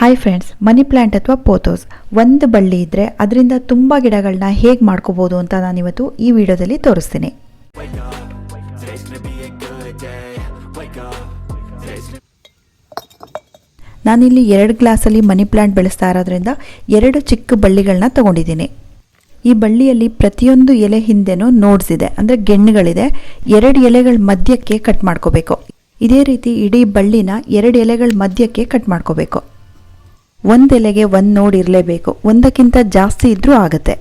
Hi friends, money plant ಅಥವಾ ಪೋಥೋಸ್ ಒಂದು ಬಳ್ಳಿ ಇದ್ದರೆ ಅದರಿಂದ ತುಂಬ ಗಿಡಗಳನ್ನ ಹೇಗೆ ಮಾಡ್ಕೋಬೋದು ಅಂತ ನಾನಿವತ್ತು ಈ ವಿಡಿಯೋದಲ್ಲಿ ತೋರಿಸ್ತೀನಿ. ನಾನಿಲ್ಲಿ 2 ಗ್ಲಾಸಲ್ಲಿ ಮನಿ ಪ್ಲ್ಯಾಂಟ್ ಬೆಳೆಸ್ತಾ ಇರೋದ್ರಿಂದ 2 ಚಿಕ್ಕ ಬಳ್ಳಿಗಳನ್ನ ತಗೊಂಡಿದ್ದೀನಿ. ಈ ಬಳ್ಳಿಯಲ್ಲಿ ಪ್ರತಿಯೊಂದು ಎಲೆ ಹಿಂದೆನೂ ನೋಡ್ಸ್ ಇದೆ, ಅಂದರೆ ಗೆಣ್ಣುಗಳಿದೆ. 2 ಎಲೆಗಳ ಮಧ್ಯಕ್ಕೆ ಕಟ್ ಮಾಡ್ಕೋಬೇಕು. ಇದೇ ರೀತಿ ಇಡೀ ಬಳ್ಳಿನ 2 ಎಲೆಗಳ ಮಧ್ಯಕ್ಕೆ ಕಟ್ ಮಾಡ್ಕೋಬೇಕು. ಒಂದು ಎಲೆಗೆ ಒಂದು ನೋಡ್ ಇರಲೇಬೇಕು, ಒಂದಕ್ಕಿಂತ ಜಾಸ್ತಿ ಇದ್ರೂ ಆಗುತ್ತೆ.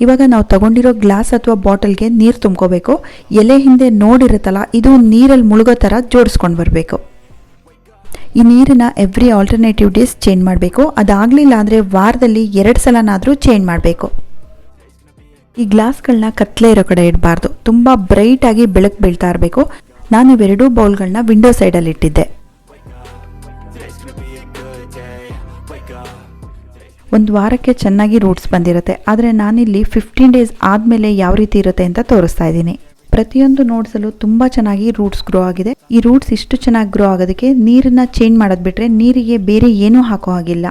ಇವಾಗ ನಾವು ತಗೊಂಡಿರೋ ಗ್ಲಾಸ್ ಅಥವಾ ಬಾಟಲ್ಗೆ ನೀರು ತುಂಬ್ಕೋಬೇಕು. ಎಲೆ ಹಿಂದೆ ನೋಡಿರುತ್ತಲ್ಲ, ಇದು ನೀರಲ್ಲಿ ಮುಳುಗೋ ಥರ ಜೋಡಿಸ್ಕೊಂಡು ಬರಬೇಕು. ಈ ನೀರನ್ನ ಎವ್ರಿ ಆಲ್ಟರ್ನೇಟಿವ್ ಡೇಸ್ ಚೇಂಜ್ ಮಾಡಬೇಕು. ಅದಾಗಲಿಲ್ಲ ಅಂದರೆ ವಾರದಲ್ಲಿ 2 ಸಲನಾದರೂ ಚೇಂಜ್ ಮಾಡಬೇಕು. ಈ ಗ್ಲಾಸ್ಗಳನ್ನ ಕತ್ಲೆ ಇರೋ ಕಡೆ ಇಡಬಾರ್ದು, ತುಂಬ ಬ್ರೈಟಾಗಿ ಬೆಳಕು ಬೀಳ್ತಾ ಇರಬೇಕು. ನಾನು ಇವೆರಡೂ ಬೌಲ್ಗಳನ್ನ ವಿಂಡೋ ಸೈಡಲ್ಲಿ ಇಟ್ಟಿದ್ದೆ. ಒಂದು ವಾರಕ್ಕೆ ಚೆನ್ನಾಗಿ ರೂಟ್ಸ್ ಬಂದಿರುತ್ತೆ, ಆದರೆ ನಾನಿಲ್ಲಿ 15 ಡೇಸ್ ಆದಮೇಲೆ ಯಾವ ರೀತಿ ಇರುತ್ತೆ ಅಂತ ತೋರಿಸ್ತಾ ಇದ್ದೀನಿ. ಪ್ರತಿಯೊಂದು ನೋಡ್ಸಲ್ಲೂ ತುಂಬ ಚೆನ್ನಾಗಿ ರೂಟ್ಸ್ ಗ್ರೋ ಆಗಿದೆ. ಈ ರೂಟ್ಸ್ ಇಷ್ಟು ಚೆನ್ನಾಗಿ ಗ್ರೋ ಆಗೋದಕ್ಕೆ ನೀರನ್ನ ಚೇಂಜ್ ಮಾಡೋದು ಬಿಟ್ಟರೆ ನೀರಿಗೆ ಬೇರೆ ಏನೂ ಹಾಕೋ ಹಾಗಿಲ್ಲ.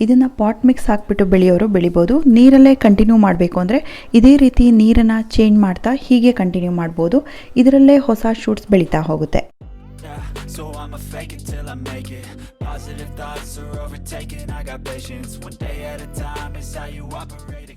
ಇದನ್ನು ಪಾಟ್ ಮಿಕ್ಸ್ ಹಾಕ್ಬಿಟ್ಟು ಬೆಳೆಯೋರು ಬೆಳಿಬೋದು. ನೀರಲ್ಲೇ ಕಂಟಿನ್ಯೂ ಮಾಡಬೇಕು ಅಂದರೆ ಇದೇ ರೀತಿ ನೀರನ್ನು ಚೇಂಜ್ ಮಾಡ್ತಾ ಹೀಗೆ ಕಂಟಿನ್ಯೂ ಮಾಡ್ಬೋದು. ಇದರಲ್ಲೇ ಹೊಸ ಶೂಟ್ಸ್ ಬೆಳೀತಾ ಹೋಗುತ್ತೆ. So I'ma fake it till I make it. Positive thoughts are overtaken, I got patience. One day at a time is how you operate.